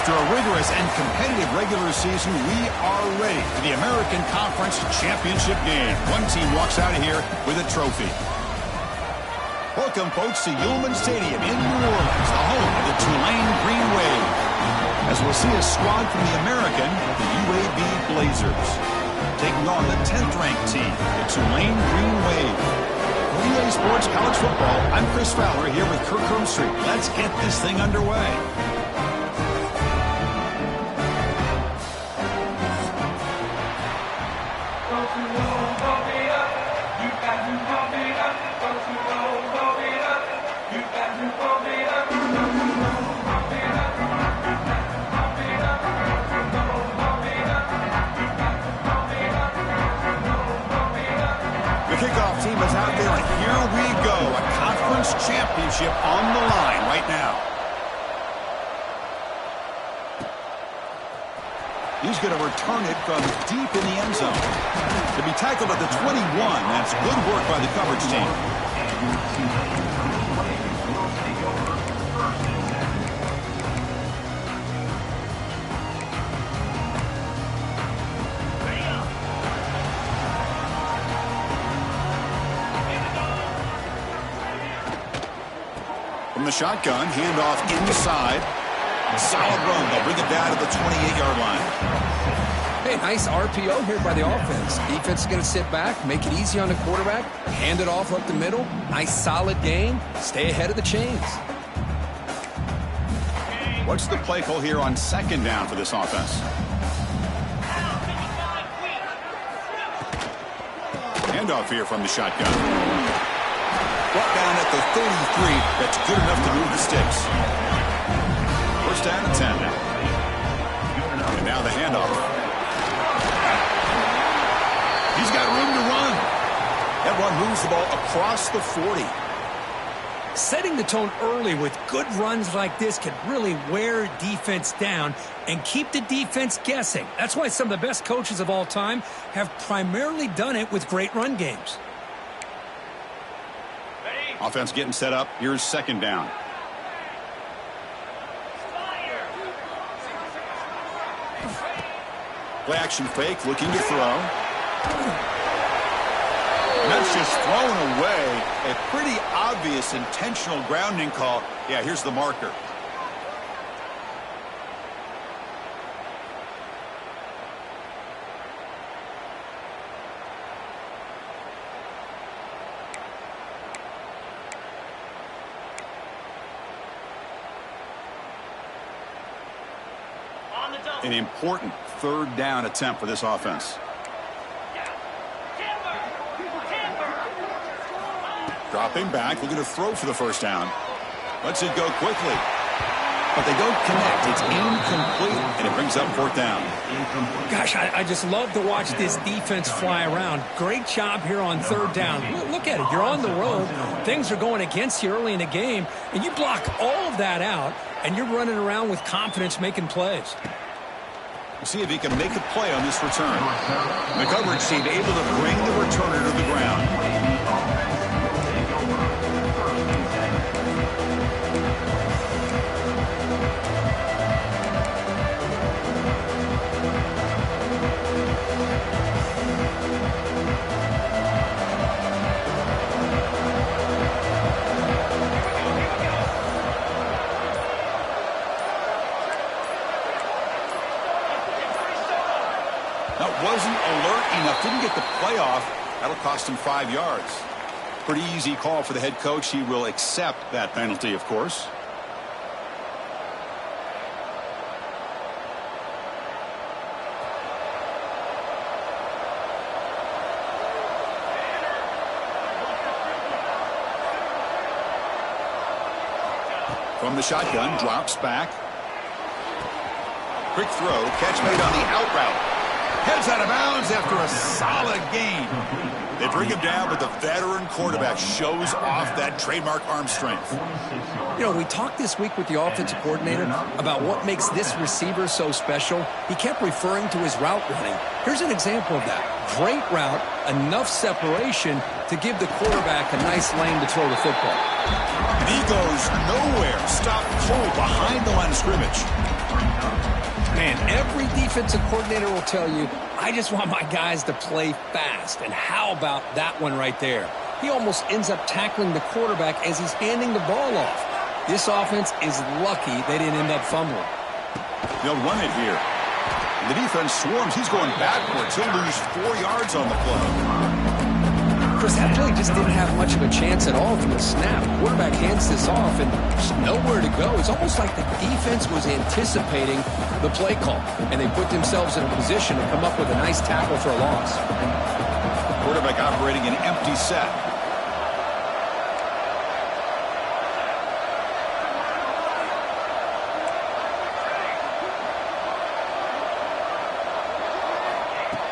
After a rigorous and competitive regular season, we are ready for the American Conference Championship game. One team walks out of here with a trophy. Welcome, folks, to Yulman Stadium in New Orleans, the home of the Tulane Green Wave. As we'll see a squad from the American, the UAB Blazers, taking on the 10th-ranked team, the Tulane Green Wave. For EA Sports College Football, I'm Chris Fowler here with Kirk Street. Let's get this thing underway. Kickoff team is out there, and here we go. A conference championship on the line right now. He's going to return it from deep in the end zone. To be tackled at the 21, that's good work by the coverage team. From the shotgun, handoff inside. Solid run. They'll bring it down to the 28-yard line. Hey, Okay, nice RPO here by the offense. Defense is going to sit back, make it easy on the quarterback, hand it off up the middle. Nice solid game. Stay ahead of the chains. What's the play call here on second down for this offense? Handoff here from the shotgun. Brought down at the 33. That's good enough to move the sticks. First down and 10 now. And now the handoff. He's got room to run. That one moves the ball across the 40. Setting the tone early with good runs like this can really wear defense down and keep the defense guessing. That's why some of the best coaches of all time have primarily done it with great run games. Offense getting set up. Here's second down. Play action fake, looking to throw. And that's just thrown away. A pretty obvious intentional grounding call. Yeah, here's the marker. An important third down attempt for this offense. Dropping back, looking to throw for the first down. Lets it go quickly. But they don't connect. It's incomplete, and it brings up fourth down. Gosh, I just love to watch this defense fly around. Great job here on third down. Look at it. You're on the road. Things are going against you early in the game, and you block all of that out, and you're running around with confidence making plays. We'll see if he can make a play on this return. The coverage team able to bring the returner to the ground. Wasn't alert enough, didn't get the play off. That'll cost him 5 yards. Pretty easy call for the head coach. He will accept that penalty, of course. From the shotgun, drops back. Quick throw, catch made on the out route. Heads out of bounds after a solid gain. They bring him down, but the veteran quarterback shows off that trademark arm strength. You know, we talked this week with the offensive coordinator about what makes this receiver so special. He kept referring to his route running. Here's an example of that. Great route, enough separation to give the quarterback a nice lane to throw the football. And he goes nowhere. Stopped cold behind the line of scrimmage. Man, every defensive coordinator will tell you, I just want my guys to play fast. And how about that one right there? He almost ends up tackling the quarterback as he's handing the ball off. This offense is lucky they didn't end up fumbling. They'll run it here. The defense swarms. He's going backwards. He'll lose 4 yards on the play. Chris, that really just didn't have much of a chance at all from the snap. Quarterback hands this off, and there's nowhere to go. It's almost like the defense was anticipating the play call, and they put themselves in a position to come up with a nice tackle for a loss. Quarterback operating an empty set.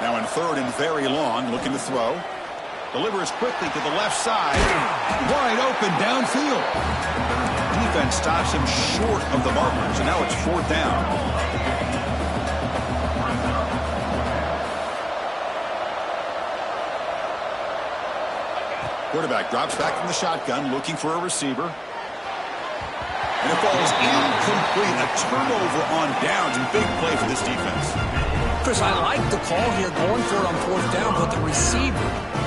Now in third and very long, looking to throw. Delivers quickly to the left side. Wide open downfield. Defense stops him short of the marker, so now it's fourth down. Quarterback drops back from the shotgun, looking for a receiver. And it falls incomplete. A turnover on downs, and big play for this defense. Chris, I like the call here going for it on fourth down, but the receiver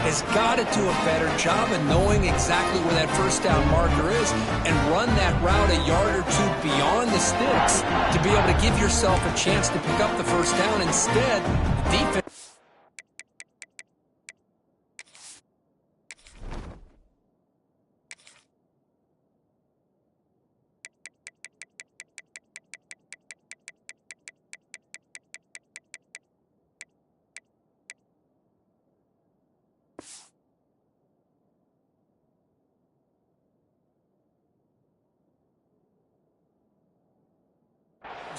has got to do a better job of knowing exactly where that first down marker is and run that route a yard or two beyond the sticks to be able to give yourself a chance to pick up the first down. Instead, the defense.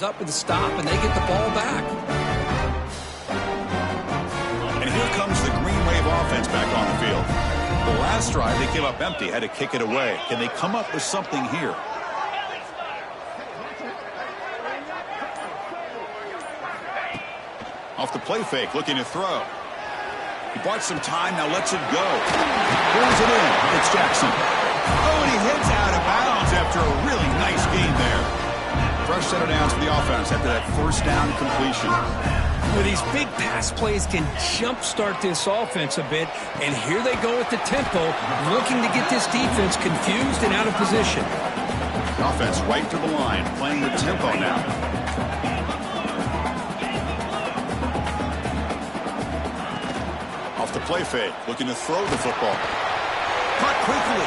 Up with the stop, and they get the ball back. And here comes the Green Wave offense back on the field. The last drive, they came up empty, had to kick it away. Can they come up with something here? Off the play fake, looking to throw. He bought some time, now lets it go. Pulls it in. It's Jackson. Oh, and he heads out of bounds after a really nice game there. Fresh set of downs for the offense after that first down completion. Well, these big pass plays can jumpstart this offense a bit, and here they go at the tempo, looking to get this defense confused and out of position. The offense right to the line, playing with tempo now. Off the play fake, looking to throw the football. Caught quickly.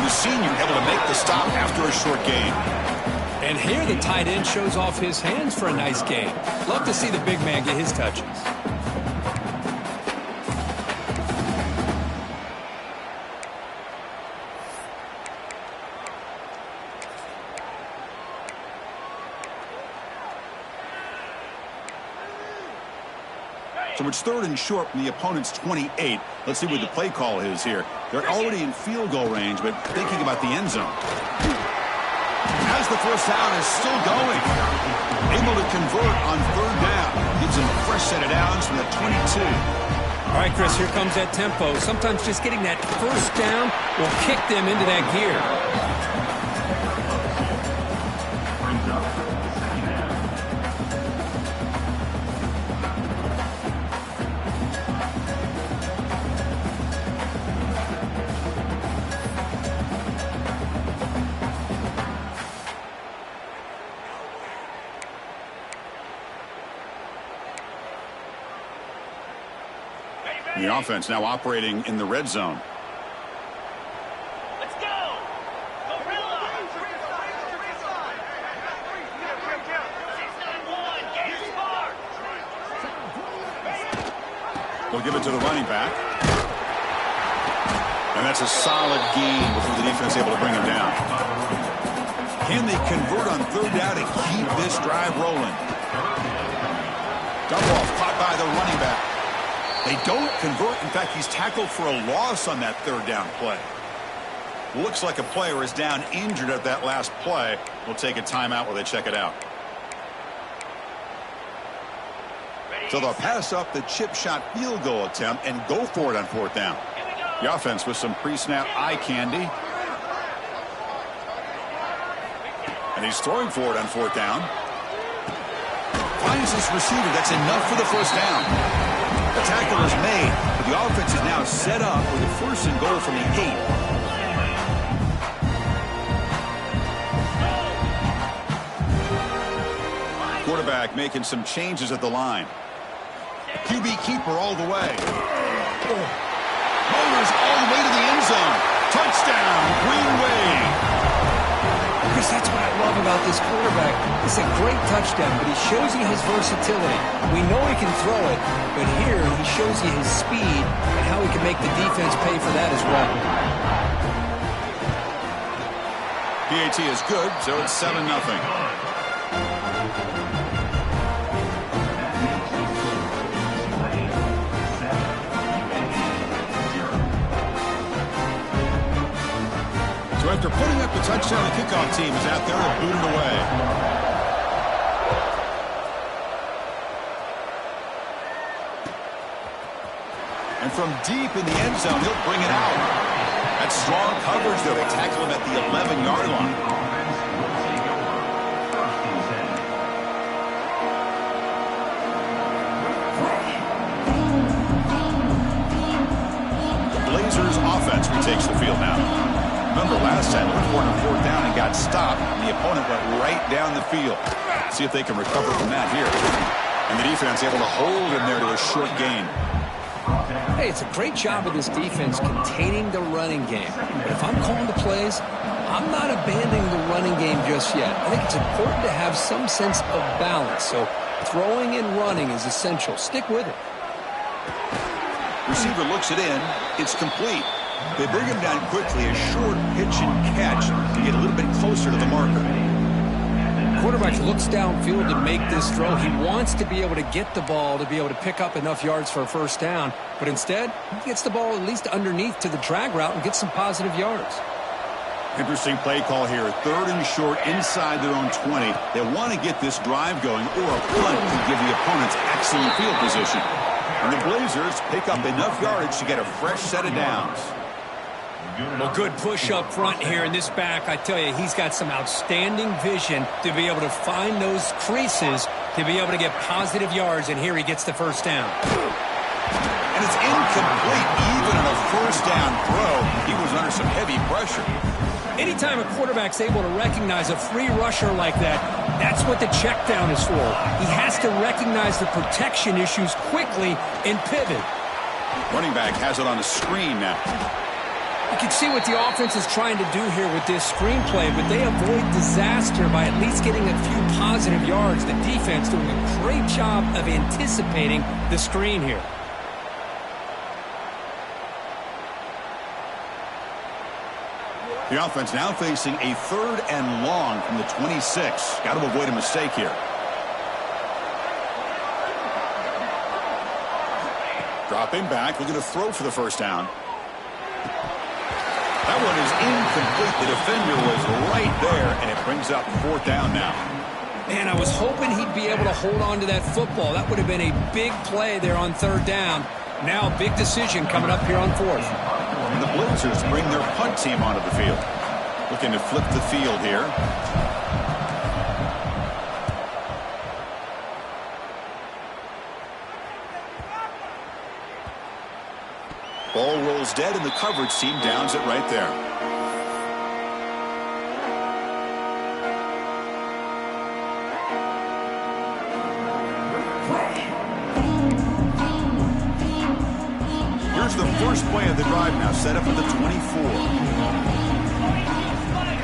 The senior able to make the stop after a short gain. And here the tight end shows off his hands for a nice game. Love to see the big man get his touches. So it's 3rd and short from the opponent's 28. Let's see what the play call is here. They're already in field goal range, but thinking about the end zone. As the first down is still going. Able to convert on 3rd down. Gives him a fresh set of downs from the 22. All right, Chris, here comes that tempo. Sometimes just getting that first down will kick them into that gear. The offense now operating in the red zone. Let's go! Gorilla! 691, get smart! They'll give it to the running back. And that's a solid gain before the defense able to bring him down. Can they convert on 3rd down and keep this drive rolling? Dump off caught by the running back. They don't convert. In fact, he's tackled for a loss on that 3rd down play. Looks like a player is down injured at that last play. We'll take a timeout while they check it out. So they'll pass up the chip shot field goal attempt and go for it on 4th down. The offense with some pre-snap eye candy. And he's throwing for it on 4th down. Finds his receiver. That's enough for the first down. The tackle is made, but the offense is now set up with a 1st and goal from the 8. Quarterback making some changes at the line. QB keeper all the way. Motors all the way to the end zone. Touchdown, Green Wave. Chris, that's what I love about this quarterback. It's a great touchdown, but he shows you his versatility. We know he can throw it, but here he shows you his speed and how he can make the defense pay for that as well. PAT is good, so it's 7-0. So after putting up the touchdown, the kickoff team is out there and booted away. And from deep in the end zone, he'll bring it out. That's strong coverage, though. They tackle him at the 11-yard line. The Blazers offense retakes the field now. Remember last time, they were on 4th down and got stopped. And the opponent went right down the field. See if they can recover from that here. And the defense able to hold him there to a short gain. Hey, it's a great job of this defense containing the running game. But if I'm calling the plays, I'm not abandoning the running game just yet. I think it's important to have some sense of balance. So throwing and running is essential. Stick with it. Receiver looks it in. It's complete. They bring him down quickly. A short pitch and catch to get a little bit closer to the marker. Quarterback looks downfield to make this throw. He wants to be able to get the ball to be able to pick up enough yards for a first down. But instead, he gets the ball at least underneath to the drag route and gets some positive yards. Interesting play call here. 3rd and short inside their own 20. They want to get this drive going, or a punt to give the opponents excellent field position. And the Blazers pick up enough yardage to get a fresh set of downs. Well, good push up front here in this back. I tell you, he's got some outstanding vision to be able to find those creases to be able to get positive yards, and here he gets the first down. And it's incomplete. Even on a first down throw, he was under some heavy pressure. Anytime a quarterback's able to recognize a free rusher like that, that's what the check down is for. He has to recognize the protection issues quickly and pivot. Running back has it on the screen now. You can see what the offense is trying to do here with this screenplay, but they avoid disaster by at least getting a few positive yards. The defense doing a great job of anticipating the screen here. The offense now facing a 3rd and long from the 26. Got to avoid a mistake here. Dropping back, looking to throw for the first down. That one is incomplete. The defender was right there, and it brings up 4th down now. Man, I was hoping he'd be able to hold on to that football. That would have been a big play there on 3rd down. Now a big decision coming up here on 4th. And the Blazers bring their punt team onto the field. Looking to flip the field here. Ball rolls dead, and the coverage team downs it right there. Here's the first play of the drive now, set up at the 24.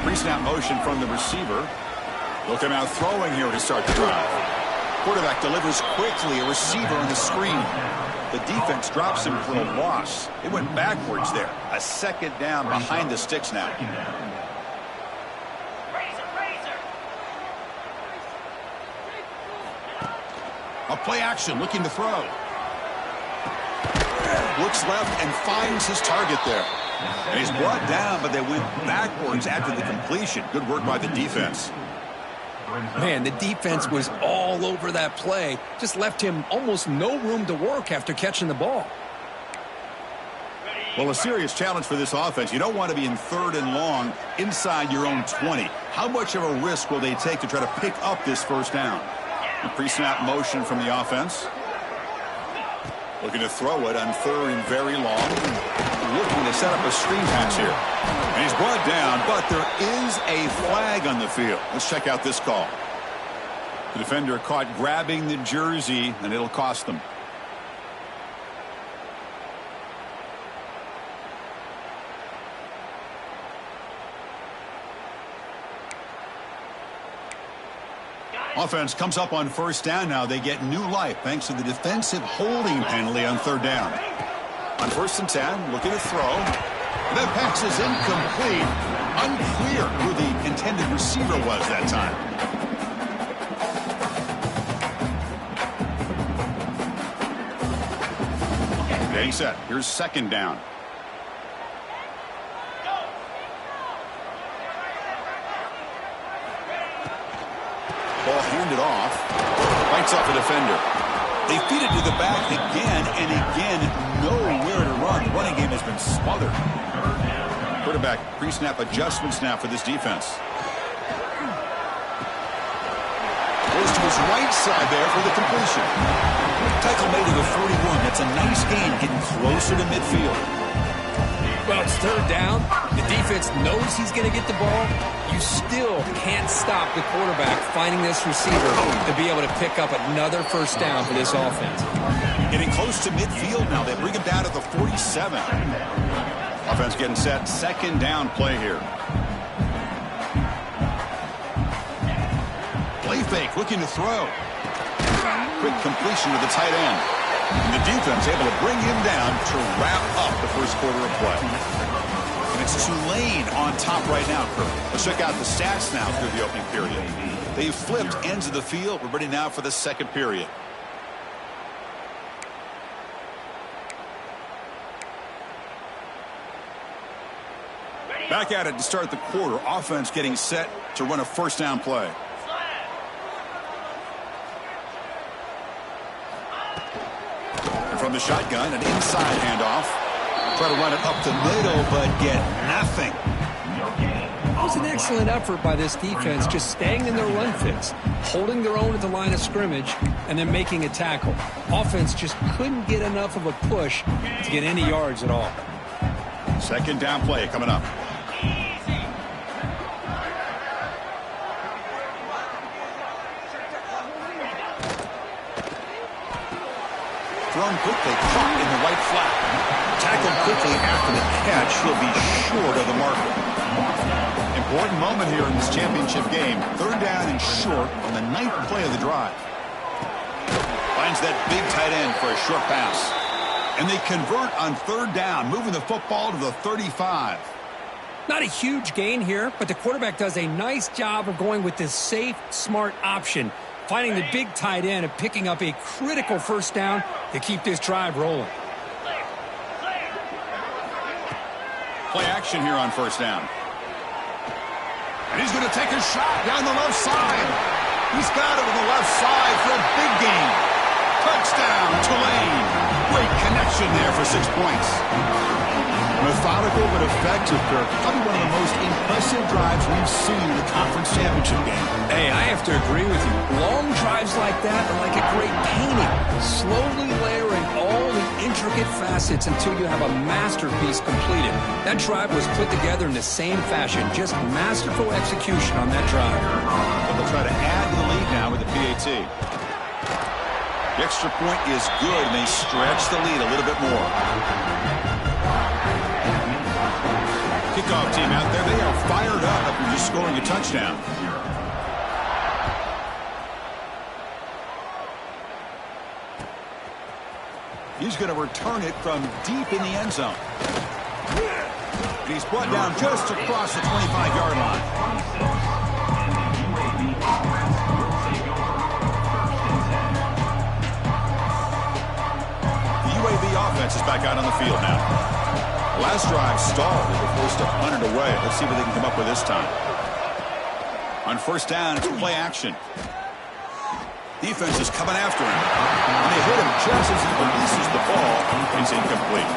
Pre-snap motion from the receiver. Looking out throwing here to start the drive. Quarterback delivers quickly, a receiver on the screen. The defense drops him for a loss. It went backwards there. A 2nd down behind the sticks now. A play action, looking to throw. Looks left and finds his target there. And he's brought down, but they went backwards after the completion. Good work by the defense. Man, the defense was all over that play. Just left him almost no room to work after catching the ball. Well, a serious challenge for this offense. You don't want to be in 3rd and long inside your own 20. How much of a risk will they take to try to pick up this first down? A pre-snap motion from the offense. Looking to throw it on 3rd and very long. Looking to set up a screen pass here. And he's brought down, but there is a flag on the field. Let's check out this call. The defender caught grabbing the jersey, and it'll cost them. Offense comes up on first down now. They get new life thanks to the defensive holding penalty on 3rd down. On 1st and 10, looking to throw. That pass is incomplete. Unclear who the intended receiver was that time. Getting set. Here's 2nd down. Ball handed off. Fights off the defender. They feed it to the back again and again. Nowhere to run. The running game has been smothered. Quarterback pre-snap adjustments now for this defense. Goes to his right side there for the completion. Tackle made to the 41. That's a nice gain, getting closer to midfield. Well, it's 3rd down. The defense knows he's going to get the ball. You you still can't stop the quarterback finding this receiver to be able to pick up another first down for this offense. Getting close to midfield now. They bring him down to the 47. Offense getting set. Second down play here. Play fake, looking to throw. Quick completion to the tight end. And the defense able to bring him down to wrap up the first quarter of play. And it's Tulane on top right now, Kurt. Let's check out the stats now through the opening period. They've flipped ends of the field. We're ready now for the second period. Back at it to start the quarter. Offense getting set to run a first down play. And from the shotgun, an inside handoff. Try to run it up the middle, but get nothing. It was an excellent effort by this defense, just staying in their run fits, holding their own at the line of scrimmage, and then making a tackle. Offense just couldn't get enough of a push to get any yards at all. Second down play coming up. Thrown quickly, caught in the right flat. Tackled quickly after the catch. He'll be short of the marker. Important moment here in this championship game. Third down and short on the 9th play of the drive. Finds that big tight end for a short pass. And they convert on third down, moving the football to the 35. Not a huge gain here, but the quarterback does a nice job of going with this safe, smart option, finding the big tight end and picking up a critical first down to keep this drive rolling. Play action here on first down. And he's going to take a shot down the left side. He's got it on the left side for a big gain. Touchdown, Tulane. Great connection there for 6 points. Methodical but effective, Kirk. Probably one of the most impressive drives we've seen in the conference championship game. Hey, I have to agree with you. Long drives like that are like a great painting. Slowly layering all the intricate facets until you have a masterpiece completed. That drive was put together in the same fashion. Just masterful execution on that drive. But they'll try to add to the lead now with the PAT. The extra point is good, and they stretch the lead a little bit more. Kickoff team out there. They are fired up after just scoring a touchdown. He's going to return it from deep in the end zone. And he's brought down just across the 25-yard line. The UAB offense is back out on the field now. Last drive stalled. They were forced to punt it away. Let's see what they can come up with this time. On first down, it's play action. Defense is coming after him. And they hit him just as he releases the ball. It's incomplete.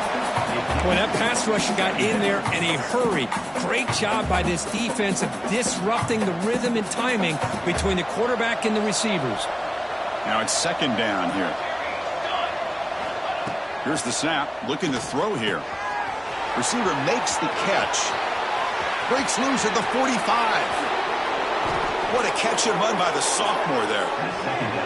When that pass rusher got in there in a hurry, great job by this defense of disrupting the rhythm and timing between the quarterback and the receivers. Now it's second down here. Here's the snap. Looking to throw here. Receiver makes the catch. Breaks loose at the 45. What a catch and run by the sophomore there.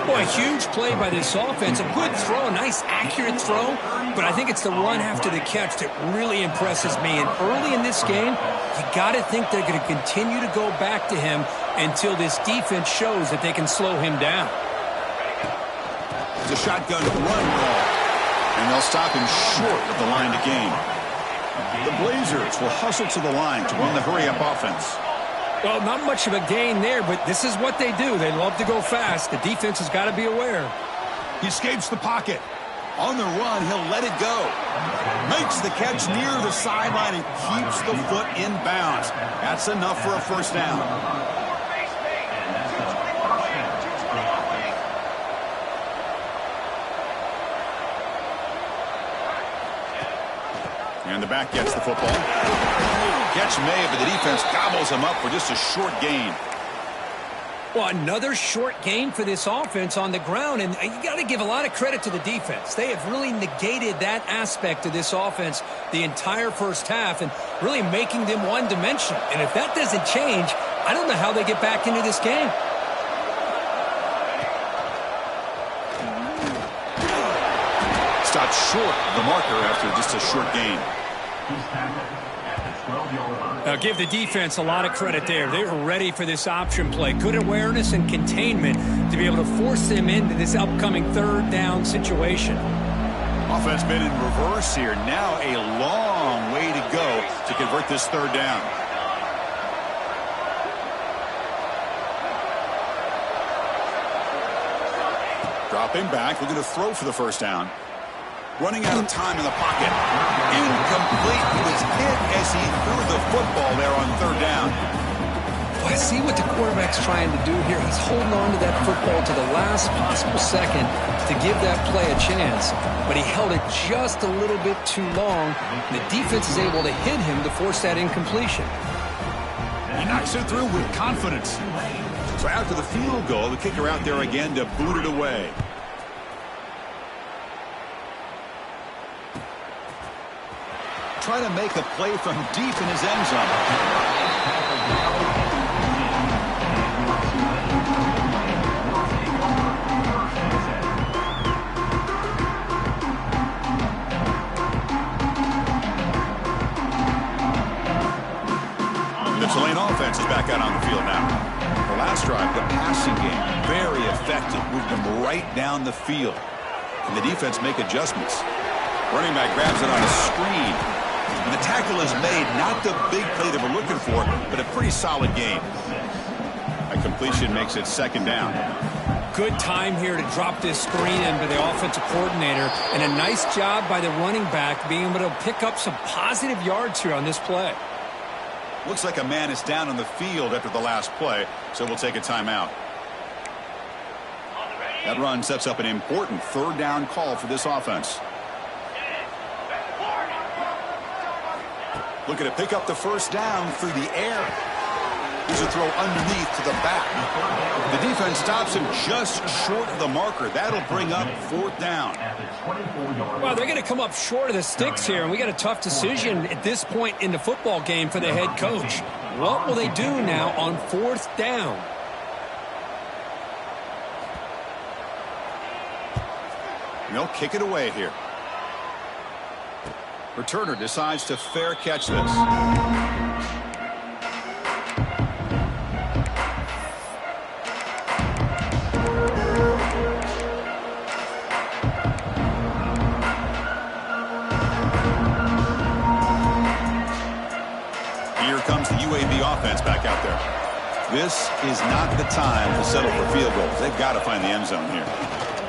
Boy, a huge play by this offense. A good throw, a nice accurate throw. But I think it's the run after the catch that really impresses me. And early in this game, you got to think they're going to continue to go back to him until this defense shows that they can slow him down. It's a shotgun run call. And they'll stop him short of the line to gain. The Blazers will hustle to the line to run the hurry-up offense. Well, not much of a gain there, but this is what they do. They love to go fast. The defense has got to be aware. He escapes the pocket. On the run, he'll let it go. Makes the catch near the sideline and keeps the foot in bounds. That's enough for a first down. And the back gets the football. Catch made, but the defense gobbles him up for just a short gain. Well, another short gain for this offense on the ground, and you got to give a lot of credit to the defense. They have really negated that aspect of this offense the entire first half and really making them one-dimensional. And if that doesn't change, I don't know how they get back into this game. Stopped short of the marker after just a short gain. Now give the defense a lot of credit there. They were ready for this option play. Good awareness and containment to be able to force them into this upcoming third down situation. Offense been in reverse here. Now a long way to go to convert this third down. Dropping back, looking to throw for the first down. Running out of time in the pocket. Incomplete. He was hit as he threw the football there on third down. Well, I see what the quarterback's trying to do here. He's holding on to that football to the last possible second to give that play a chance. But he held it just a little bit too long. The defense is able to hit him to force that incompletion. He knocks it through with confidence. So after the field goal, the kicker out there again to boot it away. Trying to make a play from deep in his end zone. The Tulane offense is back out on the field now. The last drive, the passing game, very effective. Moved them right down the field. And the defense make adjustments. Running back grabs it on a screen. And the tackle is made, not the big play that we're looking for, but a pretty solid game. A completion makes it second down. Good time here to drop this screen into the offensive coordinator, and a nice job by the running back being able to pick up some positive yards here on this play. Looks like a man is down on the field after the last play, so we'll take a timeout. That run sets up an important third down call for this offense. Looking to pick up the first down through the air. Here's a throw underneath to the back. The defense stops him just short of the marker. That'll bring up fourth down. Well, they're going to come up short of the sticks here, and we got a tough decision at this point in the football game for the head coach. What will they do now on fourth down? They'll kick it away here. Returner decides to fair catch this. Here comes the UAB offense back out there. This is not the time to settle for field goals. They've got to find the end zone here.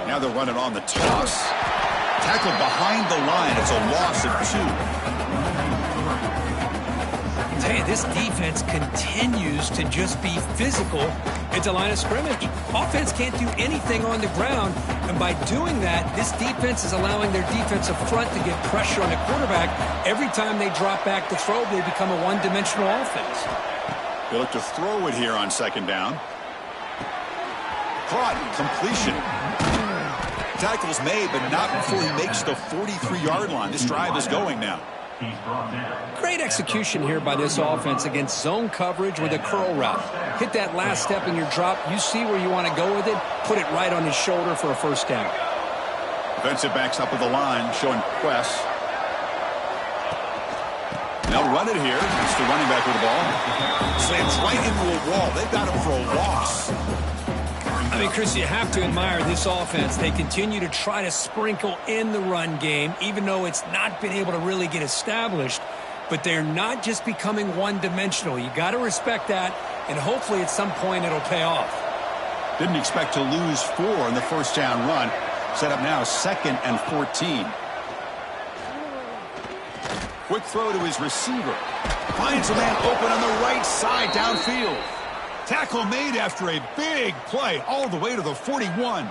Now they're running on the toss. Tackled behind the line. It's a loss of 2. I tell you, this defense continues to just be physical at the line of scrimmage. Offense can't do anything on the ground, and by doing that, this defense is allowing their defensive front to get pressure on the quarterback. Every time they drop back to throw, they become a one-dimensional offense. They look to throw it here on second down. Caught. Completion. Tackle's made, but not before he makes the 43-yard line. This drive is going now. Great execution here by this offense against zone coverage with a curl route. Hit that last step in your drop. You see where you want to go with it. Put it right on his shoulder for a first down. Defensive backs up with the line, showing press. They'll run it here. It's the running back with the ball. Slams right into a wall. They've got him for a loss. I mean, Chris, you have to admire this offense. They continue to try to sprinkle in the run game, even though it's not been able to really get established. But they're not just becoming one-dimensional. You got to respect that, and hopefully at some point it'll pay off. Didn't expect to lose 4 in the first down run. Set up now 2nd and 14. Quick throw to his receiver. Finds a man open on the right side downfield. Tackle made after a big play all the way to the 41.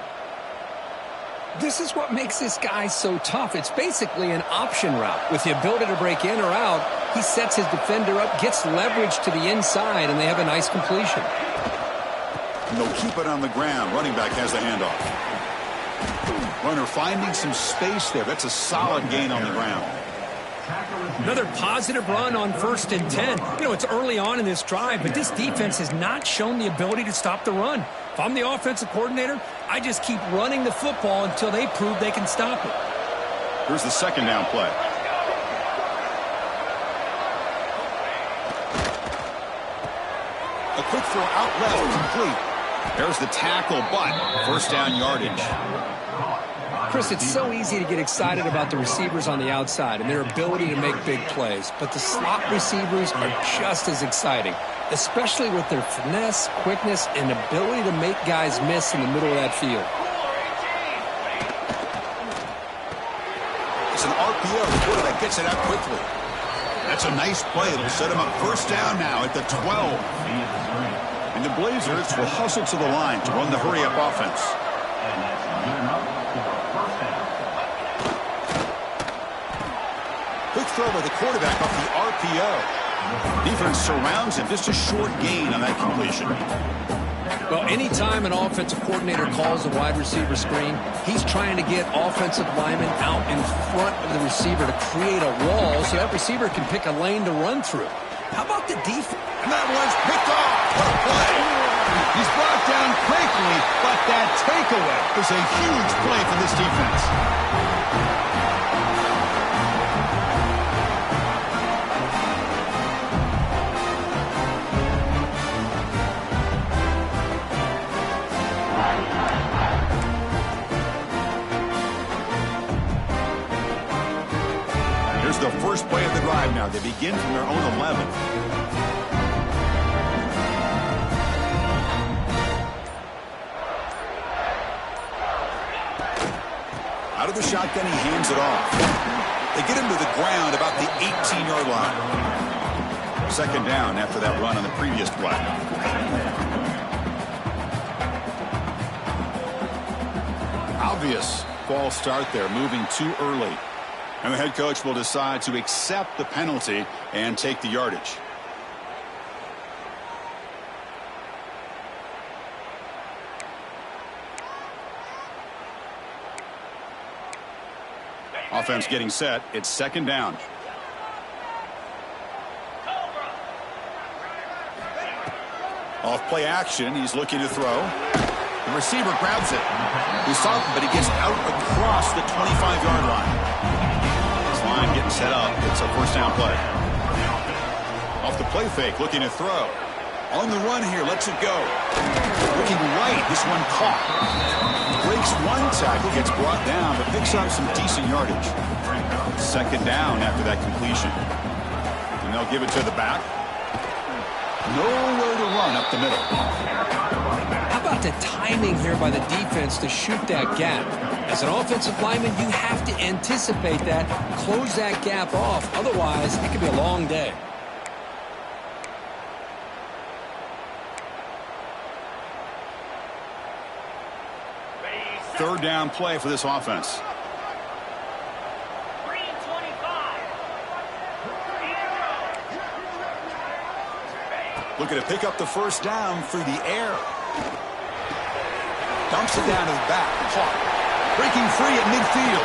This is what makes this guy so tough. It's basically an option route. With the ability to break in or out, he sets his defender up, gets leverage to the inside, and they have a nice completion. And they'll keep it on the ground. Running back has the handoff. Runner finding some space there. That's a solid gain on the ground. Another positive run on 1st and 10. You know, it's early on in this drive, but this defense has not shown the ability to stop the run. If I'm the offensive coordinator, I just keep running the football until they prove they can stop it. Here's the 2nd down play. A quick throw out left, complete. There's the tackle, but 1st down yardage. Chris, it's so easy to get excited about the receivers on the outside and their ability to make big plays, but the slot receivers are just as exciting, especially with their finesse, quickness, and ability to make guys miss in the middle of that field. It's an RPO. The quarterback gets it out quickly. That's a nice play. It'll set him up 1st down now at the 12. And the Blazers will hustle to the line to run the hurry-up offense. Quick throw by the quarterback off the RPO. Defense surrounds him. Just a short gain on that completion. Well, anytime an offensive coordinator calls a wide receiver screen, he's trying to get offensive linemen out in front of the receiver to create a wall so that receiver can pick a lane to run through. How about the defense? And that one's picked off. What a play. He's brought down quickly, but that takeaway is a huge play for this defense. Here's the first play of the drive now. They begin from their own 11. Out of the shotgun, he hands it off. They get him to the ground about the 18-yard line. 2nd down after that run on the previous play. Obvious false start there, moving too early. And the head coach will decide to accept the penalty and take the yardage. Offense getting set. It's 2nd down. Off play action. He's looking to throw. The receiver grabs it. He's soft, but he gets out across the 25-yard line. Line getting set up. It's a 1st down play. Off the play fake, looking to throw. On the run here, lets it go. Looking right, this one caught. Breaks one tackle, gets brought down, but picks up some decent yardage. 2nd down after that completion. And they'll give it to the back. Nowhere to run up the middle. How about the timing here by the defense to shoot that gap? As an offensive lineman, you have to anticipate that, close that gap off. Otherwise, it could be a long day. Third down play for this offense. Looking to pick up the 1st down through the air. Dumps it down to the back. Caught. Breaking free at midfield.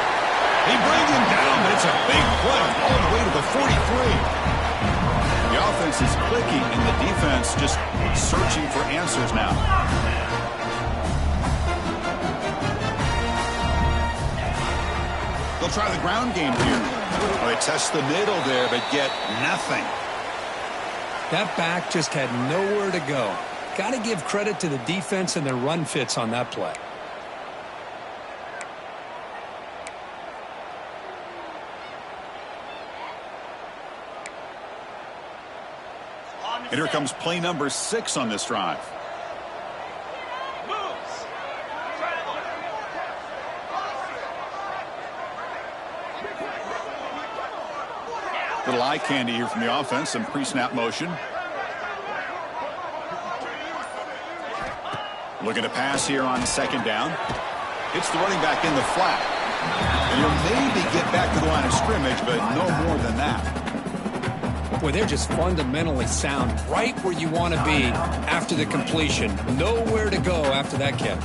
He brings him down, but it's a big play all the way to the 43. The offense is clicking, and the defense just searching for answers now. They'll try the ground game here. Well, they test the middle there, but get nothing. That back just had nowhere to go. Got to give credit to the defense and their run fits on that play. And here comes play number 6 on this drive. Little eye candy here from the offense. Some pre-snap motion. Looking to pass here on 2nd down. Hits the running back in the flat. And he'll maybe get back to the line of scrimmage, but no more than that. Boy, they're just fundamentally sound, right where you want to be after the completion. Nowhere to go after that catch.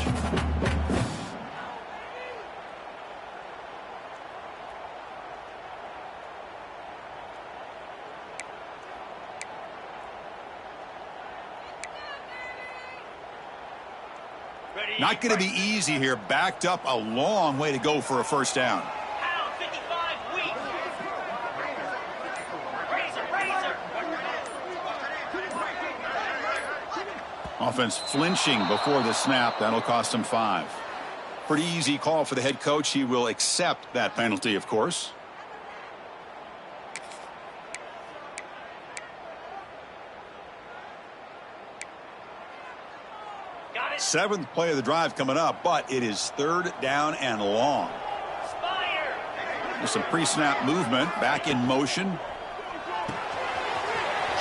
Not going to be easy here. Backed up a long way to go for a first down. Pound 55 weak. Razor. Offense flinching before the snap. That'll cost him 5. Pretty easy call for the head coach. He will accept that penalty, of course. Got it. 7th play of the drive coming up, but it is 3rd down and long. Spire. There's some pre-snap movement. Back in motion.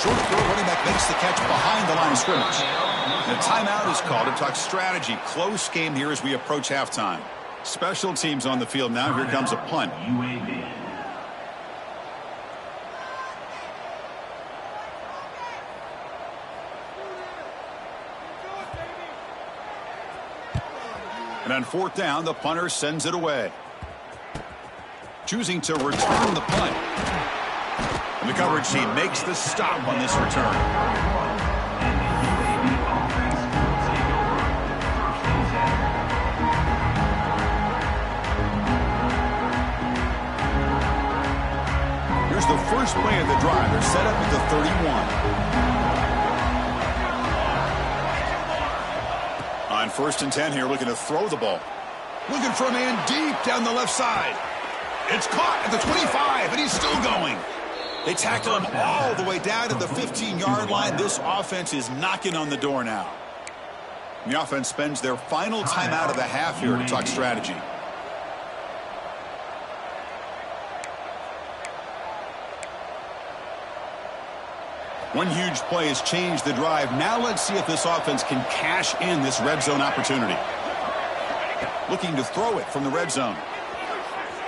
Short throw, running back makes the catch behind the line of scrimmage. And a timeout is called to talk strategy. Close game here as we approach halftime. Special teams on the field now. Here comes a punt. UAB. And on 4th down, the punter sends it away. Choosing to return the punt. And the coverage team makes the stop on this return. Here's the first play of the drive. They're set up at the 31. On 1st and 10 here, looking to throw the ball. Looking for a man deep down the left side. It's caught at the 25, and he's still going. They tackle him all the way down to the 15-yard line. This offense is knocking on the door now. The offense spends their final timeout of the half here to talk strategy. One huge play has changed the drive. Now let's see if this offense can cash in this red zone opportunity. Looking to throw it from the red zone.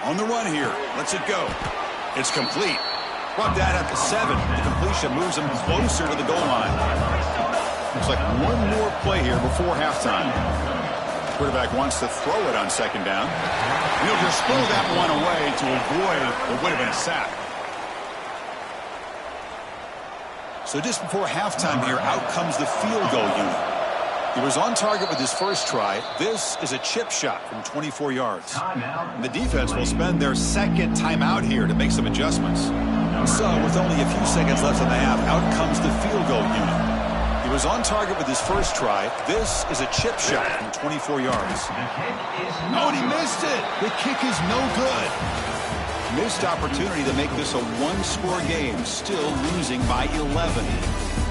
On the run here. Lets it go. It's complete. Brought down at the 7. The completion moves him closer to the goal line. Looks like one more play here before halftime. Quarterback wants to throw it on 2nd down. And he'll just throw that one away to avoid what would have been a sack. So just before halftime here, out comes the field goal unit. He was on target with his first try. This is a chip shot from 24 yards. And the defense will spend their 2nd timeout here to make some adjustments. So with only a few seconds left in the half, out comes the field goal unit. He was on target with his first try. This is a chip shot from 24 yards. Oh, and he missed it. The kick is no good. Missed opportunity to make this a one-score game, still losing by 11.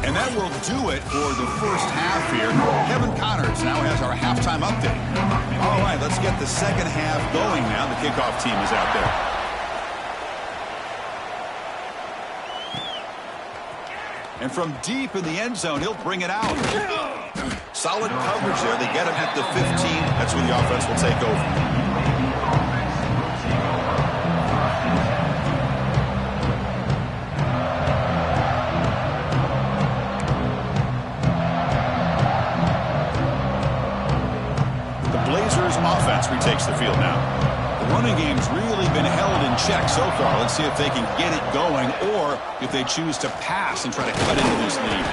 And that will do it for the first half here. Kevin Connors now has our halftime update. All right, let's get the second half going now. The kickoff team is out there. And from deep in the end zone, he'll bring it out. Solid coverage there. They get him at the 15. That's where the offense will take over. Offense retakes the field now. The running game's really been held in check so far. Let's see if they can get it going or if they choose to pass and try to cut into this lead.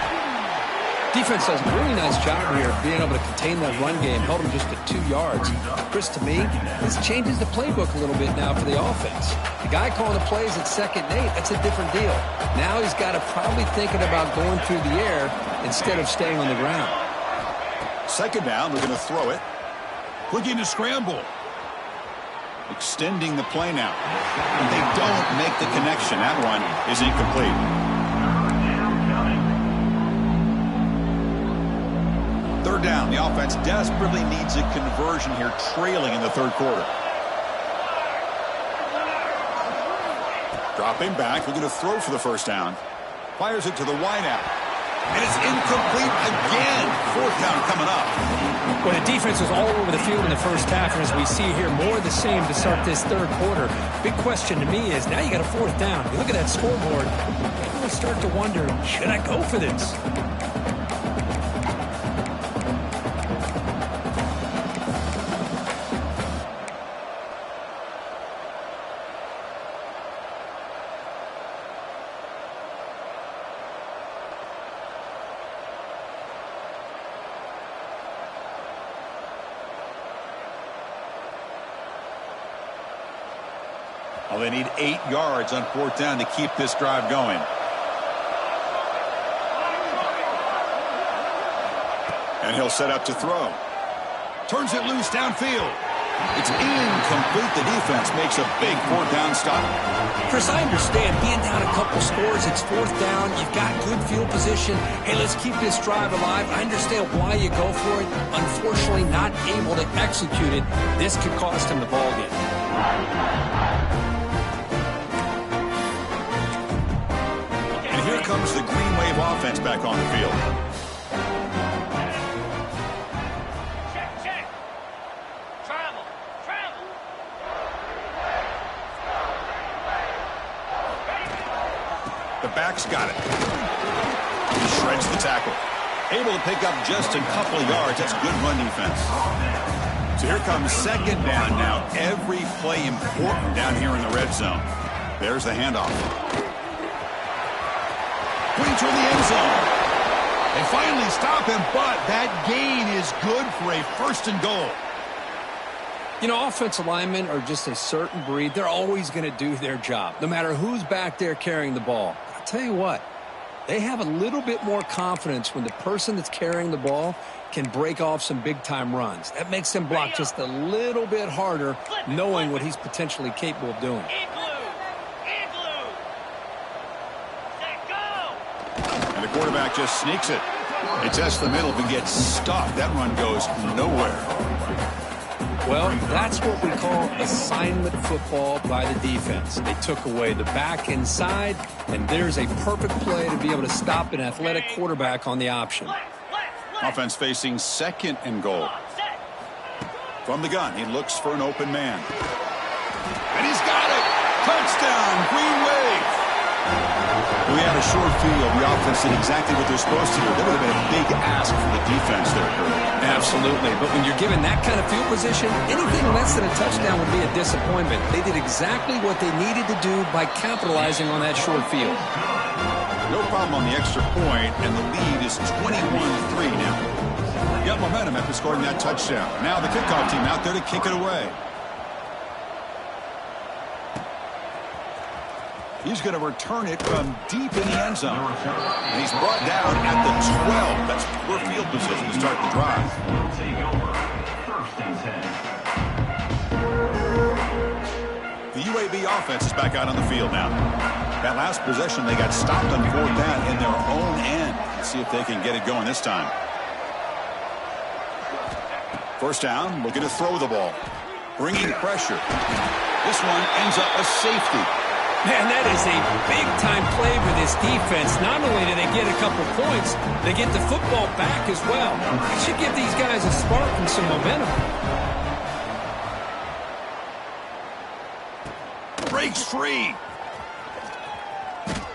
Defense does a really nice job here of being able to contain that run game. Held him just at 2 yards. Chris, to me, this changes the playbook a little bit now for the offense. The guy calling the plays at 2nd and 8, that's a different deal. Now he's got to probably thinking about going through the air instead of staying on the ground. 2nd down, they're going to throw it. Looking to scramble. Extending the play now. And they don't make the connection. That one is incomplete. Third down. The offense desperately needs a conversion here, trailing in the 3rd quarter. Dropping back. Looking to throw for the first down. Fires it to the wideout. And it's incomplete again. 4th down coming up. Well, the defense was all over the field in the first half, and as we see here, more of the same to start this 3rd quarter. Big question to me is, now you got a 4th down. You look at that scoreboard, you really start to wonder, should I go for this? Well, they need 8 yards on 4th down to keep this drive going. And he'll set up to throw. Turns it loose downfield. It's incomplete. The defense makes a big 4th down stop. Chris, I understand being down a couple scores. It's 4th down. You've got good field position. Hey, let's keep this drive alive. I understand why you go for it. Unfortunately, not able to execute it. This could cost him the ball game. And here comes the Green Wave offense back on the field. The back's got it. He shreds the tackle. Able to pick up just a couple of yards. That's good run defense. So here comes 2nd down now. Every play important down here in the red zone. There's the handoff. Putting toward the end zone. They finally stop him, but that gain is good for a 1st and goal. You know, offensive linemen are just a certain breed. They're always going to do their job, no matter who's back there carrying the ball. I'll tell you what, they have a little bit more confidence when the person that's carrying the ball can break off some big-time runs. That makes them block just a little bit harder, knowing what he's potentially capable of doing. And the quarterback just sneaks it. He tests the middle but gets stuffed. That run goes nowhere. Well, that's what we call assignment football by the defense. They took away the back inside, and there's a perfect play to be able to stop an athletic quarterback on the option. Offense facing 2nd and goal. From the gun, he looks for an open man. And he's got it! Touchdown, Green Wave! We had a short field. The offense did exactly what they're supposed to do. That would have been a big ask for the defense there, Kurt. Absolutely. But when you're given that kind of field position, anything less than a touchdown would be a disappointment. They did exactly what they needed to do by capitalizing on that short field. No problem on the extra point, and the lead is 21-3 now. Got momentum after scoring that touchdown. Now the kickoff team out there to kick it away. He's going to return it from deep in the end zone. And he's brought down at the 12. That's poor field position to start the drive. The UAB offense is back out on the field now. That last possession, they got stopped on 4th down in their own end. Let's see if they can get it going this time. 1st down, looking to throw the ball. Bringing pressure. This one ends up a safety. Man, that is a big-time play for this defense. Not only do they get a couple points, they get the football back as well. It should give these guys a spark and some momentum. Breaks free.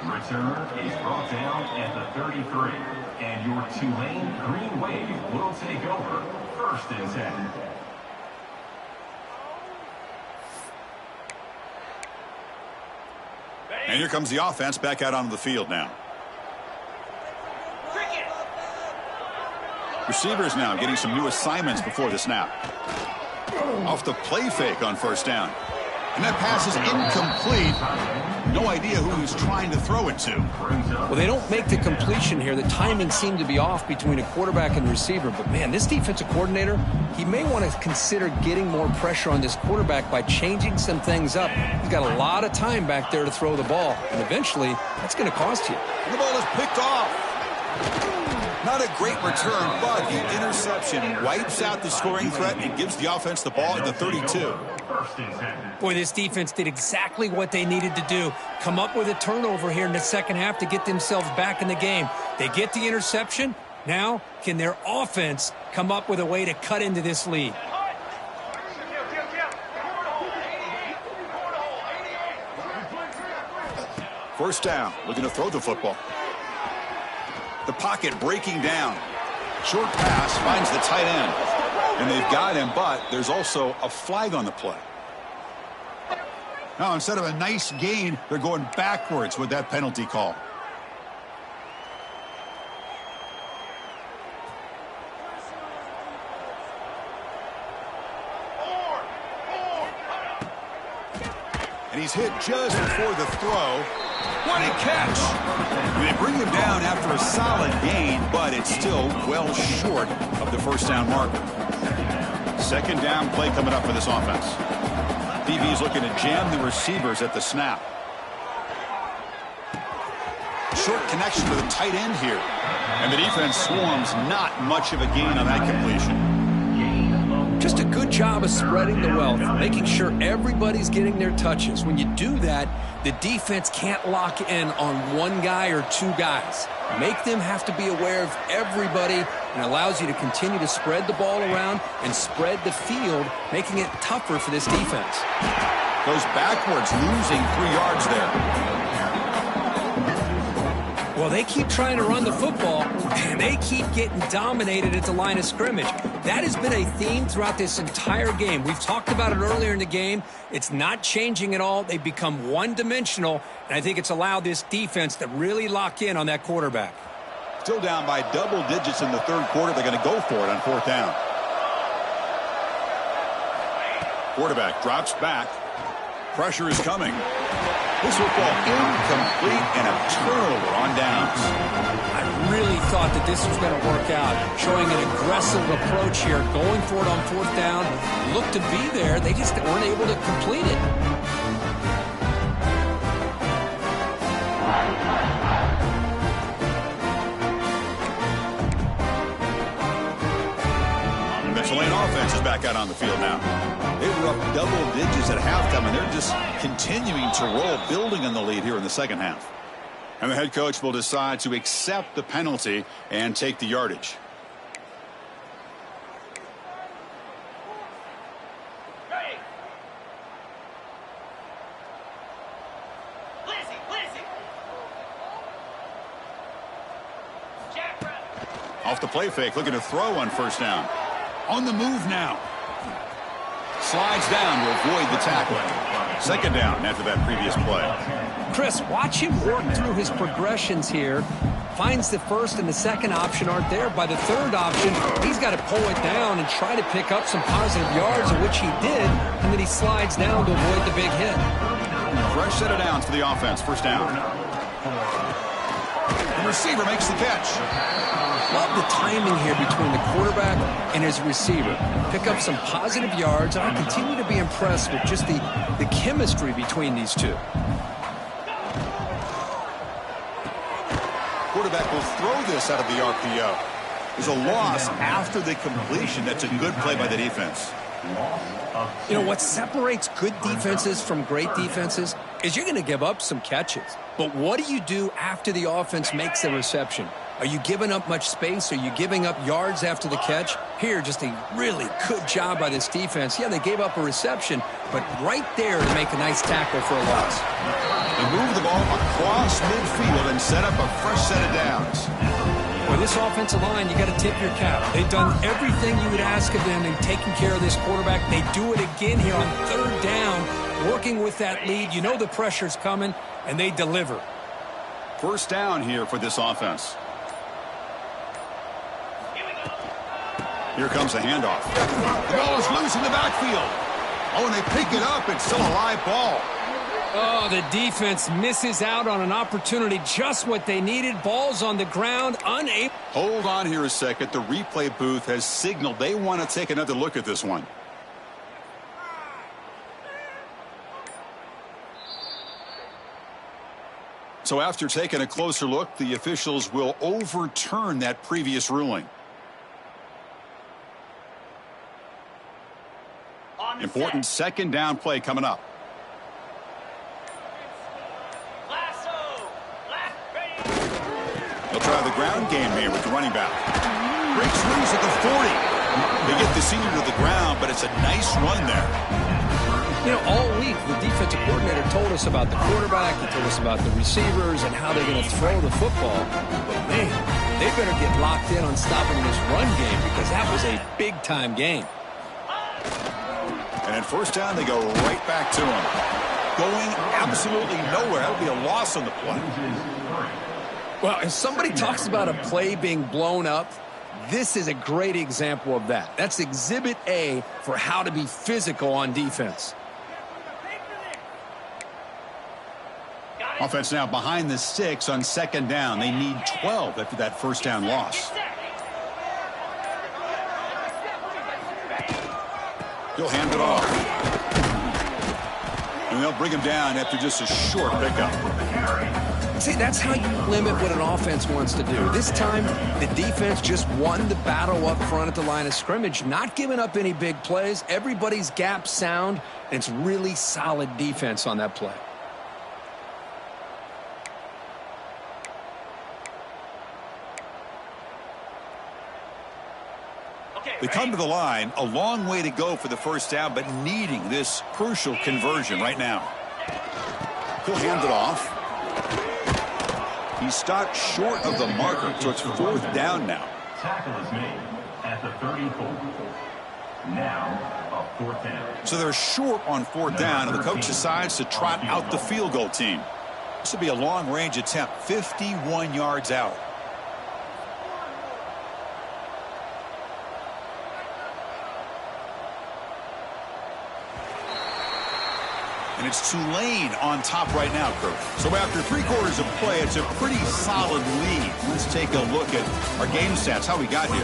Return is brought down at the 33. And your Tulane Green Wave will take over 1st and 10. And here comes the offense back out onto the field now. Receivers now getting some new assignments before the snap. Off the play fake on 1st down. And that pass is incomplete. No idea who he's trying to throw it to. Well, they don't make the completion here. The timing seemed to be off between a quarterback and receiver. But, man, this defensive coordinator, he may want to consider getting more pressure on this quarterback by changing some things up. He's got a lot of time back there to throw the ball. And eventually, that's going to cost you. And the ball is picked off. Not a great return, but the interception wipes out the scoring threat and gives the offense the ball at the 32. Boy, this defense did exactly what they needed to do. Come up with a turnover here in the 2nd half to get themselves back in the game. They get the interception. Now, can their offense come up with a way to cut into this lead? 1st down, looking to throw the football. The pocket breaking down. Short pass finds the tight end. And they've got him, but there's also a flag on the play. Now, instead of a nice gain, they're going backwards with that penalty call. And he's hit just before the throw. What a catch! They bring him down after a solid gain, but it's still well short of the first down marker. Second down play coming up for this offense. DB's looking to jam the receivers at the snap. Short connection to the tight end here. And the defense swarms, not much of a gain on that completion. Just a good job of spreading the wealth, making sure everybody's getting their touches. When you do that, the defense can't lock in on one guy or two guys. Make them have to be aware of everybody, and allows you to continue to spread the ball around and spread the field, making it tougher for this defense. Goes backwards, losing 3 yards there. Well, they keep trying to run the football, and they keep getting dominated at the line of scrimmage. That has been a theme throughout this entire game. We've talked about it earlier in the game. It's not changing at all. They've become one-dimensional, and I think it's allowed this defense to really lock in on that quarterback. Still down by double digits in the third quarter. They're going to go for it on fourth down. Quarterback drops back. Pressure is coming. This football incomplete and a turnover on downs. I really thought that this was going to work out, showing an aggressive approach here, going for it on fourth down. Looked to be there. They just weren't able to complete it. The Tulane offense is back out on the field now. They were up double digits at halftime, and they're just continuing to roll, building on the lead here in the second half. And the head coach will decide to accept the penalty and take the yardage. Off the play fake, looking to throw on first down. On the move now. Slides down to avoid the tackle. Second down after that previous play. Chris, watch him work through his progressions here. Finds the first and the second option aren't there. By the third option, he's got to pull it down and try to pick up some positive yards, of which he did, and then he slides down to avoid the big hit. Fresh set of downs for the offense. First down. The receiver makes the catch. Love the timing here between the quarterback and his receiver. Pick up some positive yards, and I continue to be impressed with just the chemistry between these two. Quarterback will throw this out of the RPO. There's a loss after the completion. That's a good play by the defense. You know, what separates good defenses from great defenses is you're going to give up some catches. But what do you do after the offense makes the reception? Are you giving up much space? Are you giving up yards after the catch? Here, just a really good job by this defense. Yeah, they gave up a reception, but right there to make a nice tackle for a loss. They move the ball across midfield and set up a fresh set of downs. With this offensive line, you got to tip your cap. They've done everything you would ask of them in taking care of this quarterback. They do it again here on third down, working with that lead. You know the pressure's coming, and they deliver. First down here for this offense. Here comes the handoff. The ball is loose in the backfield. Oh, and they pick it up. It's still a live ball. Oh, the defense misses out on an opportunity, just what they needed. Ball's on the ground, unable. Hold on here a second. The replay booth has signaled they want to take another look at this one. So after taking a closer look, the officials will overturn that previous ruling. Important second down play coming up. They'll try the ground game here with the running back. Breaks loose at the 40. They get the senior to the ground, but it's a nice run there. You know, all week, the defensive coordinator told us about the quarterback. He told us about the receivers and how they're going to throw the football. But, man, they better get locked in on stopping this run game because that was a big-time game. And at first down, they go right back to him. Going absolutely nowhere. That would be a loss on the play. Well, if somebody talks about a play being blown up, this is a great example of that. That's Exhibit A for how to be physical on defense. Offense now behind the 6 on second down. They need 12 after that first down loss. He'll hand it off. And they'll bring him down after just a short pickup. See, that's how you limit what an offense wants to do. This time, the defense just won the battle up front at the line of scrimmage, not giving up any big plays. Everybody's gap sound, and it's really solid defense on that play. They come to the line, a long way to go for the first down, but needing this crucial conversion right now. He'll hand it off. He stopped short of the marker, so it's fourth down now. Tackle is made at the 34. Now, a fourth down. So they're short on fourth down, and the coach decides to trot out the field goal team. This will be a long-range attempt, 51 yards out. And it's Tulane on top right now, Kurt. So after 3 quarters of play, it's a pretty solid lead. Let's take a look at our game stats, how we got here.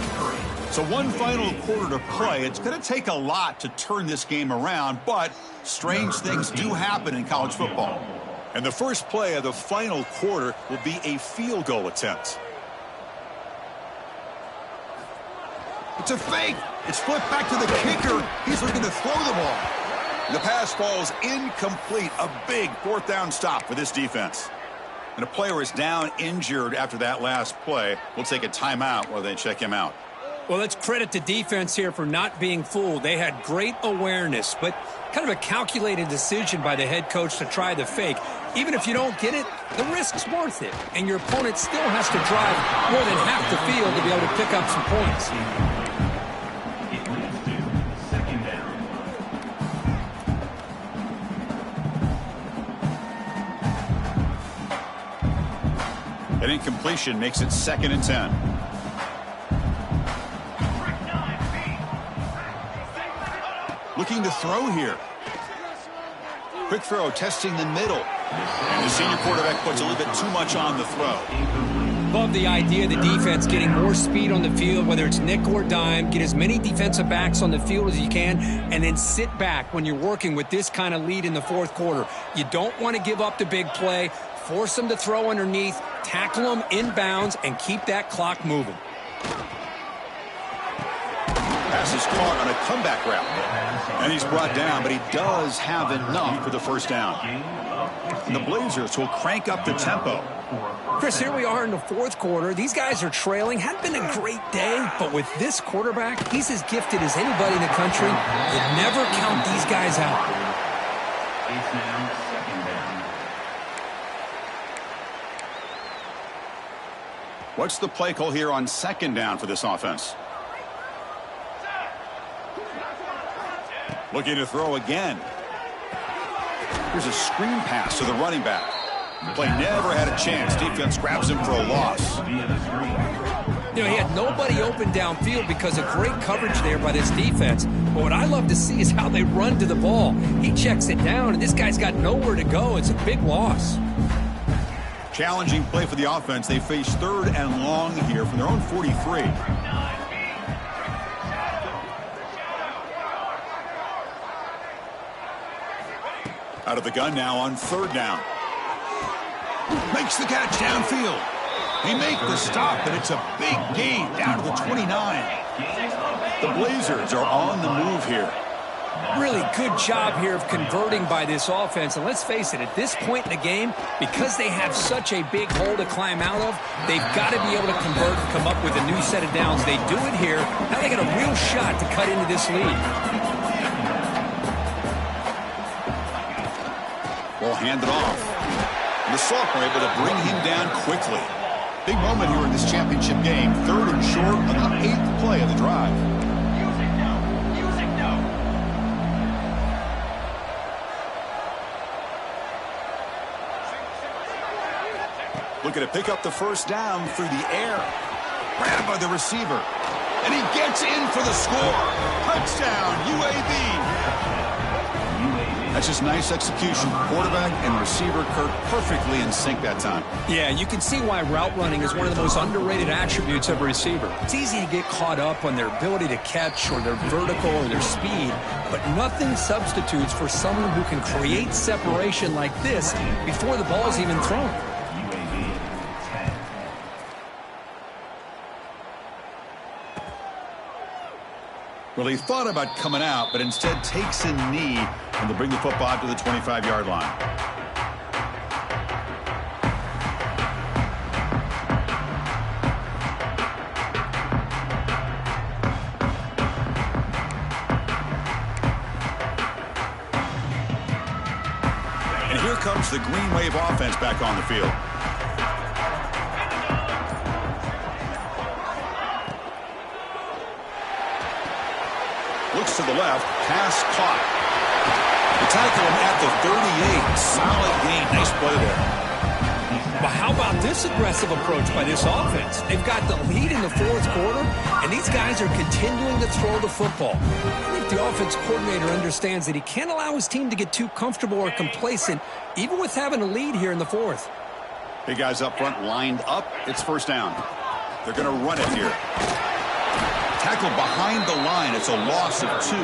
So one final quarter to play. It's going to take a lot to turn this game around, but strange things do happen in college football. And the first play of the final quarter will be a field goal attempt. It's a fake. It's flipped back to the kicker. He's looking to throw the ball. The pass falls incomplete. A big fourth down stop for this defense. And a player is down injured after that last play. We'll take a timeout while they check him out. Well, let's credit the defense here for not being fooled. They had great awareness, but kind of a calculated decision by the head coach to try the fake. Even if you don't get it, the risk's worth it. And your opponent still has to drive more than half the field to be able to pick up some points. An incompletion makes it 2nd and 10. Looking to throw here. Quick throw, testing the middle. And the senior quarterback puts a little bit too much on the throw. Love the idea of the defense getting more speed on the field, whether it's nickel or dime. Get as many defensive backs on the field as you can, and then sit back when you're working with this kind of lead in the fourth quarter. You don't want to give up the big play. Force them to throw underneath, tackle them inbounds, and keep that clock moving. Pass is caught on a comeback route. And he's brought down, but he does have enough for the first down. And the Blazers will crank up the tempo. Chris, here we are in the fourth quarter. These guys are trailing. Hadn't been a great day, but with this quarterback, he's as gifted as anybody in the country. You never count these guys out. It's now 2nd down. What's the play call here on 2nd down for this offense? Looking to throw again. Here's a screen pass to the running back. The play never had a chance. Defense grabs him for a loss. You know, he had nobody open downfield because of great coverage there by this defense. But what I love to see is how they run to the ball. He checks it down, and this guy's got nowhere to go. It's a big loss. Challenging play for the offense. They face 3rd and long here from their own 43. Out of the gun now on 3rd down. Makes the catch downfield. They make the stop, and it's a big gain down to the 29. The Blazers are on the move here. Really good job here of converting by this offense. And let's face it, at this point in the game, because they have such a big hole to climb out of, they've got to be able to convert and come up with a new set of downs. They do it here. Now they got a real shot to cut into this lead. Will hand it off. And the sophomore able to bring him down quickly. Big moment here in this championship game. 3rd and short on the 8th play of the drive. Looking to pick up the first down through the air. Grabbed by the receiver. And he gets in for the score. Touchdown, UAB. UAB That's just nice execution. Quarterback and receiver Kirk perfectly in sync that time. Yeah, you can see why route running is one of the most underrated attributes of a receiver. It's easy to get caught up on their ability to catch or their vertical or their speed, but nothing substitutes for someone who can create separation like this before the ball is even thrown. UAB 10. Well, he thought about coming out, but instead takes a knee, and they'll bring the football to the 25-yard line. And here comes the Green Wave offense back on the field. Looks to the left, pass caught. The tackle him at the 38. Solid gain. Nice play there. But how about this aggressive approach by this offense? They've got the lead in the fourth quarter, and these guys are continuing to throw the football. I think the offense coordinator understands that he can't allow his team to get too comfortable or complacent, even with having a lead here in the fourth. Big guys up front lined up. It's first down. They're going to run it here. Tackle behind the line. It's a loss of 2.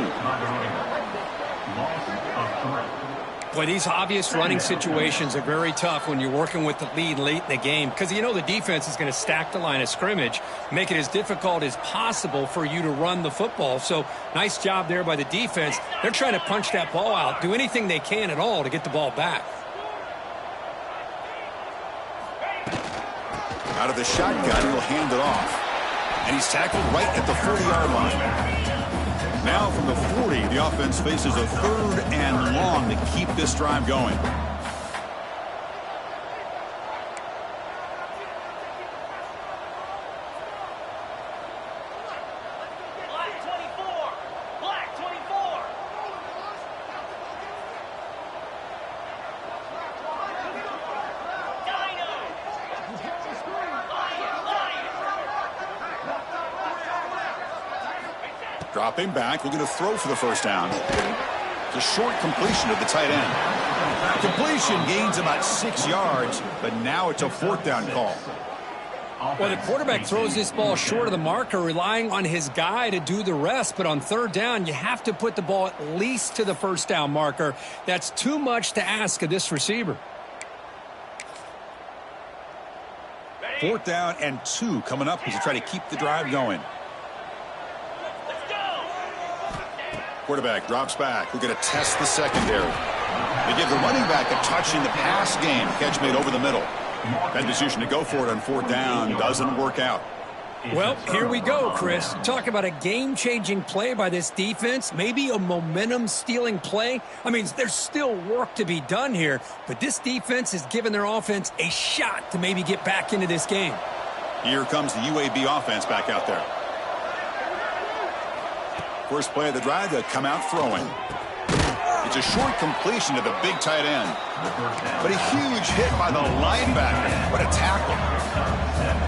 Boy, these obvious running situations are very tough when you're working with the lead late in the game because you know the defense is going to stack the line of scrimmage, make it as difficult as possible for you to run the football. So nice job there by the defense. They're trying to punch that ball out, do anything they can at all to get the ball back. Out of the shotgun, he'll hand it off. And he's tackled right at the 40-yard line. Now from the 40, the offense faces a 3rd and long to keep this drive going. Black 24. Black 24. Dino. Dropping back, looking to throw for the first down. It's a short completion of the tight end. Completion gains about 6 yards, but now it's a 4th down call. Well, the quarterback throws this ball short of the marker, relying on his guy to do the rest. But on 3rd down, you have to put the ball at least to the first down marker. That's too much to ask of this receiver. 4th down and 2 coming up as they try to keep the drive going. Quarterback drops back. We're going to test the secondary. They give the running back a touch in the pass game. Catch made over the middle. That decision to go for it on 4th down doesn't work out. Well, here we go, Chris. Talk about a game-changing play by this defense. Maybe a momentum-stealing play. I mean, there's still work to be done here, but this defense has given their offense a shot to maybe get back into this game. Here comes the UAB offense back out there. First play of the drive, they come out throwing. It's a short completion to the big tight end. But a huge hit by the linebacker. What a tackle.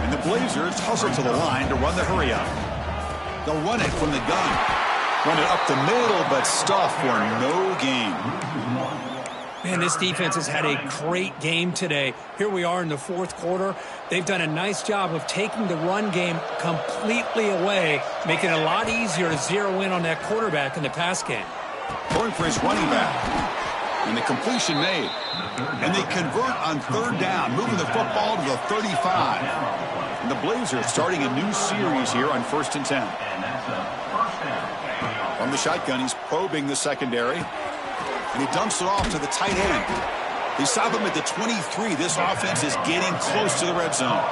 And the Blazers hustle to the line to run the hurry up. They'll run it from the gun. Run it up the middle, but stuff for no gain. Man, this defense has had a great game today. Here we are in the fourth quarter. They've done a nice job of taking the run game completely away, making it a lot easier to zero in on that quarterback in the pass game. Going for his running back. And the completion made. And they convert on 3rd down, moving the football to the 35. And the Blazers starting a new series here on 1st and 10. From the shotgun, he's probing the secondary. And he dumps it off to the tight end. They stop him at the 23. This offense is getting close to the red zone.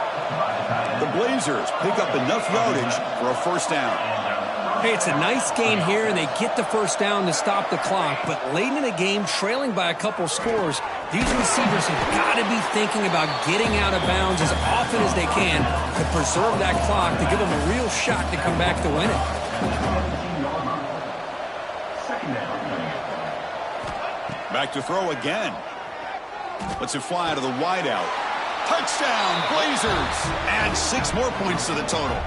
The Blazers pick up enough yardage for a first down. Hey, it's a nice game here, and they get the first down to stop the clock. But late in the game, trailing by a couple scores, these receivers have got to be thinking about getting out of bounds as often as they can to preserve that clock, to give them a real shot to come back to win it. Back to throw again. Lets it fly to the wideout. Touchdown, Blazers! Add 6 more points to the total.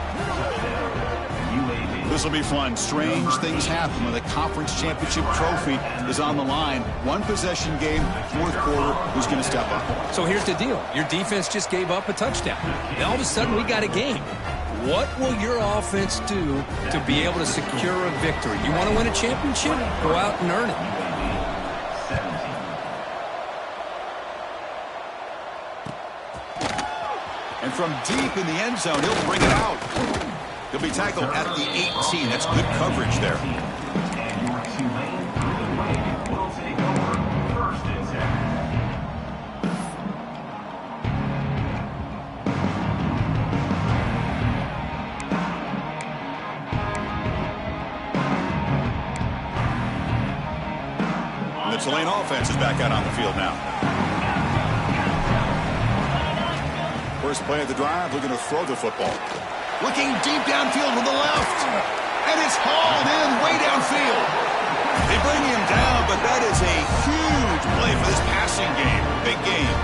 This will be fun. Strange things happen when the conference championship trophy is on the line. One possession game, fourth quarter. Who's going to step up? So here's the deal. Your defense just gave up a touchdown. Now all of a sudden we got a game. What will your offense do to be able to secure a victory? You want to win a championship? Go out and earn it. And from deep in the end zone, he'll bring it out. He'll be tackled at the 18. That's good coverage there. And your Tulane Green Wave will take over 1st and 10. And the Tulane offense is back out on the field now. First play of the drive, looking to throw the football. Looking deep downfield with the left. And it's hauled in way downfield. They bring him down, but that is a huge play for this passing game. Big game.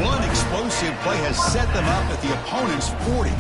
One explosive play has set them up at the opponent's 40.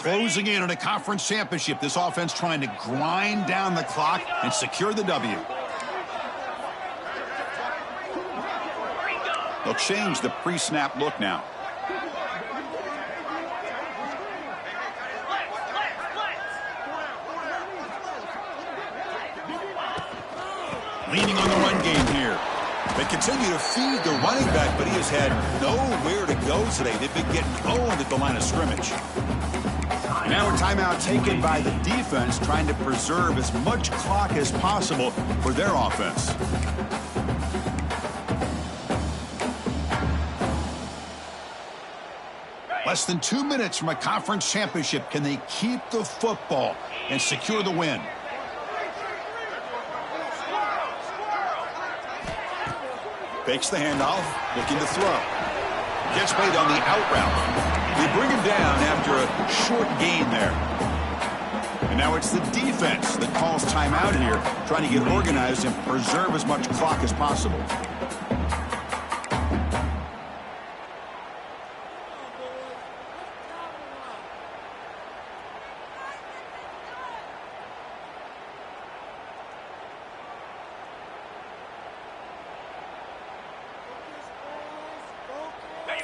Closing in on a conference championship. This offense trying to grind down the clock and secure the W. They'll change the pre-snap look now. Leaning on the run game here. They continue to feed the running back, but he has had nowhere to go today. They've been getting owned at the line of scrimmage. Now a timeout taken by the defense, trying to preserve as much clock as possible for their offense. Less than 2 minutes from a conference championship. Can they keep the football and secure the win? Fakes the handoff, looking to throw. Gets paid on the out route. They bring him down after a short gain there. And now it's the defense that calls timeout here, trying to get organized and preserve as much clock as possible.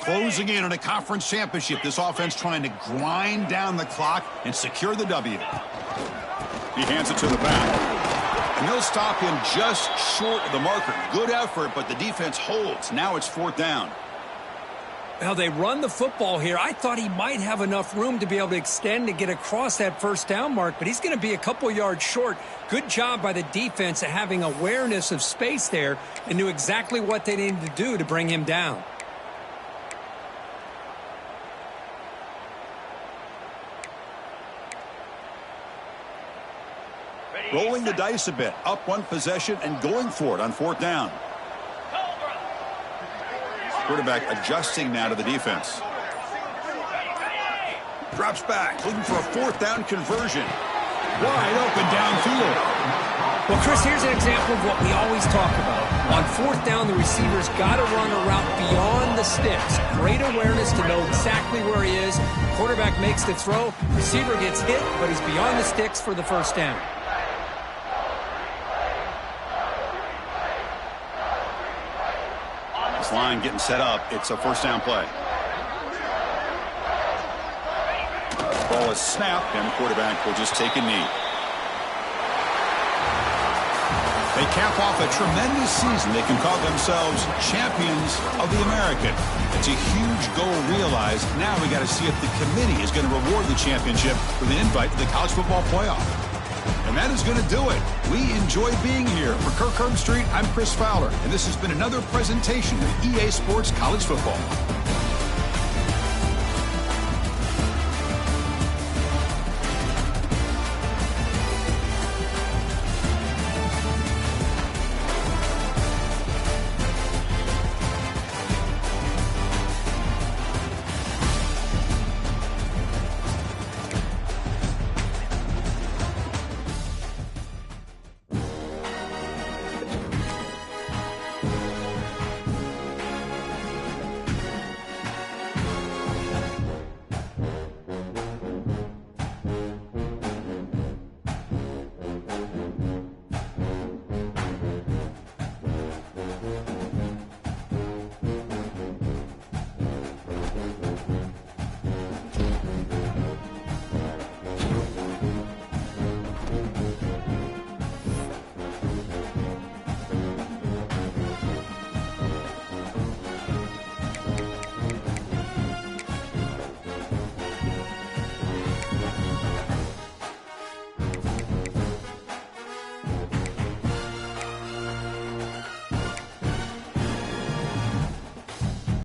Closing in on a conference championship. This offense trying to grind down the clock and secure the W. He hands it to the back. And they'll stop him just short of the marker. Good effort, but the defense holds. Now it's 4th down. Well, they run the football here. I thought he might have enough room to be able to extend and get across that 1st down mark, but he's going to be a couple yards short. Good job by the defense of having awareness of space there and knew exactly what they needed to do to bring him down. Rolling the dice a bit, up one possession and going for it on 4th down. Quarterback adjusting now to the defense. Drops back, looking for a 4th down conversion. Wide open downfield. Well, Chris, here's an example of what we always talk about. On 4th down, the receiver's got to run a route beyond the sticks. Great awareness to know exactly where he is. Quarterback makes the throw. Receiver gets hit, but he's beyond the sticks for the 1st down. This line getting set up. It's a 1st down play. Ball is snapped, and the quarterback will just take a knee. They They cap off a tremendous season. They can call themselves champions of the American. It's a huge goal realized. Now we got to see if the committee is going to reward the championship with an invite to the college football playoff. And that is going to do it. We enjoy being here. For Kirk Herbstreit, I'm Chris Fowler, and this has been another presentation of EA Sports College Football.